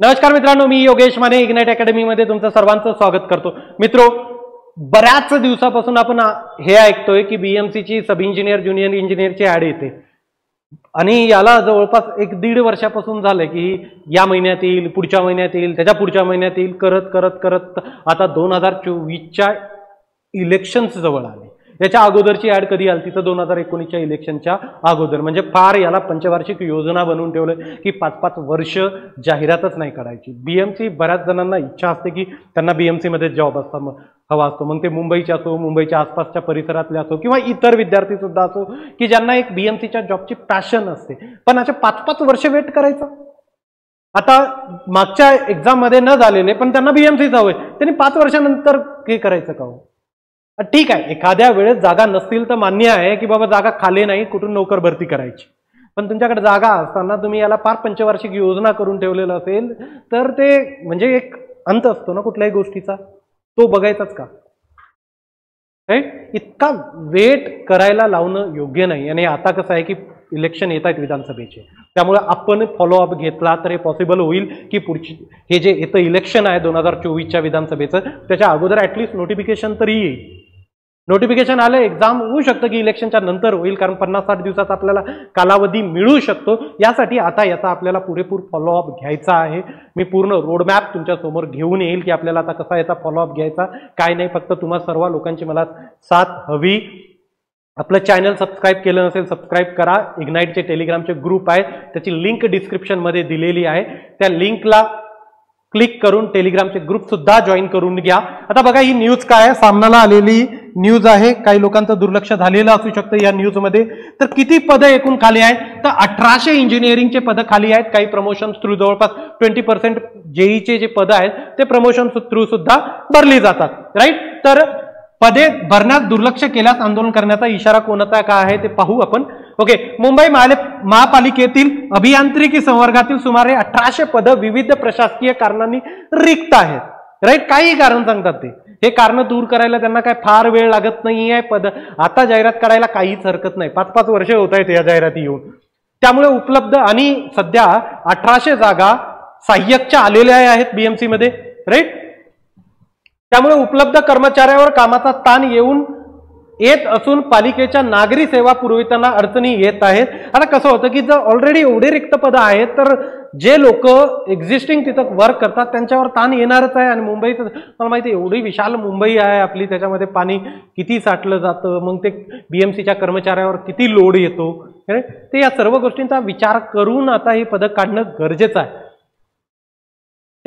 नमस्कार मित्रांनो, मी Yogesh Mane ignite academy मध्ये तुमचं सर्वांचं स्वागत करतो. मित्रो, बऱ्याच दिवसापासून आपण हे ऐकतोय की बीएमसीची सब इंजिनियर ज्युनियर इंजिनियरची ऍड येते आणि याला जवळपास 1-1.5 वर्षापासून झालंय की या महिन्यात येईल, पुढच्या महिन्यात येईल, त्याच्या पुढच्या महिन्यात येईल, करत आता 2024च्या इलेक्शन्स जवळ आले. याच्या अगोदरची ऍड कधी आली तिथं 2019च्या इलेक्शनच्या अगोदर. म्हणजे फार याला पंचवार्षिक योजना बनवून ठेवलं की 5-5 वर्ष जाहिरातच नाही काढायची. बीएमसी बऱ्याच जणांना इच्छा असते की त्यांना बीएमसी मध्ये जॉब हवा असतो. मग ते मुंबईचे असो, मुंबईच्या आसपासच्या परिसरातले असो किंवा इतर विद्यार्थी सुद्धा असो की ज्यांना एक बीएमसीच्या जॉबची पॅशन असते, पण असे 5-5 वर्ष वेट करायचं. आता मागच्या एक्झाम मध्ये न झालेले पण त्यांना बीएमसीच हवंय, त्यांनी 5 वर्षानंतर हे करायचं का हो? ठीक आहे, एखाद्या वेळेस जागा नसतील तर मान्य आहे की बाबा जागा खाली नाही, कुठून नोकर भरती करायची. पण तुमच्याकडे जागा असताना तुम्ही याला फार पंचवार्षिक योजना करून ठेवलेलं असेल तर ते म्हणजे एक अंत असतो ना कुठल्याही गोष्टीचा, तो बघायचाच का? इतका वेट करायला लावणं योग्य नाही. आणि आता कसं आहे की इलेक्शन येत आहेत विधानसभेचे, त्यामुळे आपण फॉलोअप घेतला तर हे पॉसिबल होईल की पुढची हे जे येतं इलेक्शन आहे 2024च्या विधानसभेचं, त्याच्या अगोदर ऍटलिस्ट नोटिफिकेशन तरी येईल. नोटिफिकेशन आलं, एक्झाम होऊ शकतं की इलेक्शनच्या नंतर होईल, कारण 50-60 दिवसाचा आपल्याला कालावधी मिळू शकतो. यासाठी आता याचा आपल्याला पुरेपूर फॉलोअप घ्यायचा आहे. मी पूर्ण रोडमॅप तुमच्या समोर घेऊन येईल की आपल्याला आता कसा याचा फॉलोअप घ्यायचा, काय नाही. फक्त तुम्हा सर्व लोकांची मला साथ हवी. आपलं चॅनल सबस्क्राईब केलं नसेल सबस्क्राईब करा. इग्नाइटचे टेलिग्रामचे ग्रुप आहे, त्याची लिंक डिस्क्रिप्शन मध्ये दिलेली आहे. त्या लिंकला क्लिक करून टेलिग्रामचे ग्रुप सुद्धा जॉईन करून घ्या. आता बघा, ही न्यूज काय आहे, सामनाला आलेली न्यूज आहे. काही लोकांचं दुर्लक्ष झालेलं असू शकतं या न्यूज मध्ये. तर किती पदं एकूण खाली आहेत, तर 1800 इंजिनिअरिंगचे पदं खाली आहेत. काही प्रमोशन थ्रू जवळपास 20% जेईचे जे पदं आहेत ते प्रमोशन थ्रू सुद्धा भरली जातात. राईट, तर पदे भरण्यात दुर्लक्ष केल्यास आंदोलन करण्याचा इशारा कोणाचा काय आहे ते पाहू आपण. ओके, मुंबई महापालिकेतील अभियांत्रिकी संवर्गातील सुमारे 1800 पदं विविध प्रशासकीय कारणांनी रिक्त आहेत. राईट, काही कारण सांगतात ते. हे कारण दूर करायला त्यांना काय फार वेळ लागत नाहीये. पद आता जाहिरात काढायला काहीच हरकत नाही. 5-5 वर्ष होत आहेत या जाहिराती येऊन. त्यामुळे उपलब्ध आणि सध्या 1800 जागा सहाय्यकच्या आलेल्या आहेत बीएमसी मध्ये. राईट, त्यामुळे उपलब्ध कर्मचाऱ्यावर कामाचा ताण येत असून पालिकेच्या नागरी सेवा पुरविताना अडचणी येत आहेत. आता कसं होतं की जर ऑलरेडी एवढे रिक्त पदं आहेत तर जे लोक एक्झिस्टिंग तिथं वर्क करतात त्यांच्यावर ताण येणारच आहे. आणि मुंबईत मला माहिती आहे, एवढी विशाल मुंबई आहे आपली, त्याच्यामध्ये पाणी किती साठलं जातं, मग ते बीएमसीच्या कर्मचाऱ्यावर किती लोड येतो. ते या सर्व गोष्टींचा विचार करून आता ही पदं काढणं गरजेचं आहे.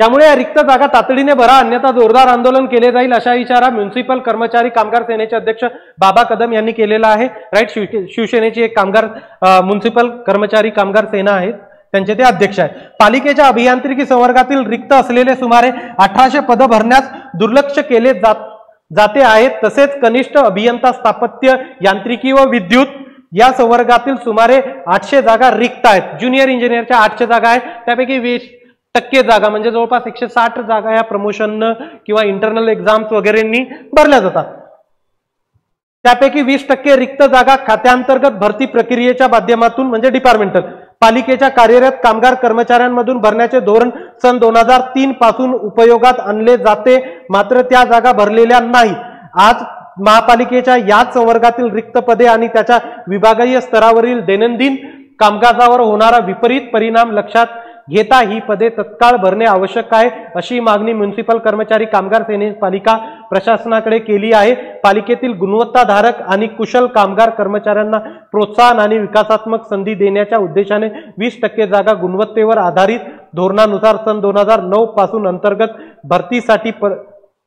त्यामुळे या रिक्त जागा तातडीने भरा, अन्यथा जोरदार आंदोलन केले जाईल, अशा इशारा म्युन्सिपल कर्मचारी कामगार सेनेचे अध्यक्ष बाबा कदम यांनी केलेला आहे. राईट, शिवसेनेची एक म्युन्सिपल कर्मचारी कामगार सेना आहेत, त्यांचे ते अध्यक्ष आहेत. पालिकेच्या अभियांत्रिकी संवर्गातील रिक्त असलेले सुमारे 1800 पदं भरण्यास दुर्लक्ष केले जाते आहेत. तसेच कनिष्ठ अभियंता स्थापत्य यांत्रिकी व विद्युत या संवर्गातील सुमारे 800 जागा रिक्त आहेत. ज्युनियर इंजिनियरच्या 800 जागा आहेत, त्यापैकी 20% जागा म्हणजे जवळपास 160 जागा या प्रमोशन किंवा इंटरनल एक्झाम्स वगैरेंनी भरल्या जातात. त्यापैकी 20% रिक्त जागा खात्यांतर्गत भरती प्रक्रियेच्या माध्यमातून म्हणजे डिपार्टमेंटल पालिकेच्या कार्यरत कामगार कर्मचाऱ्यांमधून भरण्याचे धोरण सन 2003 पासून उपयोगात आणले जाते, मात्र त्या जागा भरलेल्या नाहीत. आज महापालिकेच्या याच संवर्गातील रिक्त पदे आणि त्याच्या विभागीय स्तरावरील दैनंदिन कामकाजावर होणारा विपरीत परिणाम लक्षात घेता ही पदे तत्काळ भरणे आवश्यक आहे, अशी मागणी म्युन्सिपल कर्मचारी कामगार सेनेने पालिका प्रशासनाकडे केली आहे. पालिकेतील गुणवत्ताधारक आणि कुशल कामगार कर्मचाऱ्यांना प्रोत्साहन आणि विकासात्मक संधी देण्याच्या उद्देशाने 20% जागा गुणवत्तेवर आधारित धोरणानुसार सन 2009 पासून अंतर्गत भरतीसाठी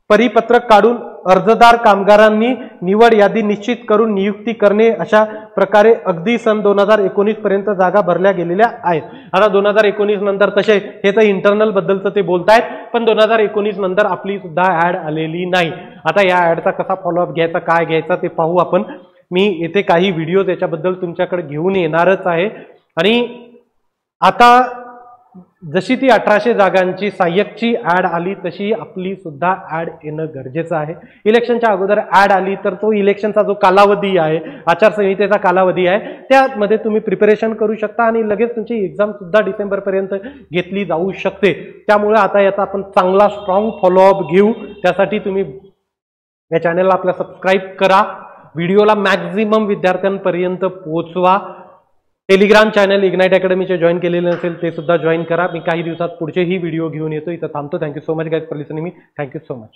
परिपत्रक काढून अर्जदार कामगारांनी निवड यादी निश्चित करून नियुक्ती करणे, अशा प्रकारे अगदी सन 2019 पर्यंत जागा भरल्या गेलेल्या आहेत. आता 2019 नंतर तसे हे तर इंटरनल बद्दलचं ते बोलतायत, पण 2019 नंतर आपली सुद्धा ऍड आलेली नाही. आता या ऍडचा कसा फॉलोअप घ्यायचा, काय घ्यायचा ते पाहू आपण. मी येथे काही व्हिडिओ त्याच्याबद्दल तुमच्याकडे घेऊन येणारच आहे. आणि आता जशी ती 1800 जागांची सहाय्यकची ऍड आली तशी आपली सुद्धा ऍड येणं गरजेचं आहे. इलेक्शनच्या अगोदर ऍड आली तर तो इलेक्शनचा जो कालावधी आहे, आचारसंहितेचा कालावधी आहे, त्यामध्ये तुम्ही प्रिपरेशन करू शकता आणि लगेच तुमची एक्झाम सुद्धा डिसेंबर पर्यंत घेतली जाऊ शकते. त्यामुळे आता याचा आपण चांगला स्ट्रॉंग फॉलोअप घेऊ. त्यासाठी तुम्ही या चॅनलला आपल्या सबस्क्राईब करा, व्हिडिओला मॅक्झिमम विद्यार्थ्यांपर्यंत पोहोचवा. टेलिग्राम चॅनल इग्नाइट अकॅडमीचे जॉईन केलेले नसेल ते सुद्धा जॉईन करा. मी काही दिवसात पुढचेही व्हिडिओ घेऊन येतो. इथं थांबतो. Thank you so much guys for listening me. Thank you so much.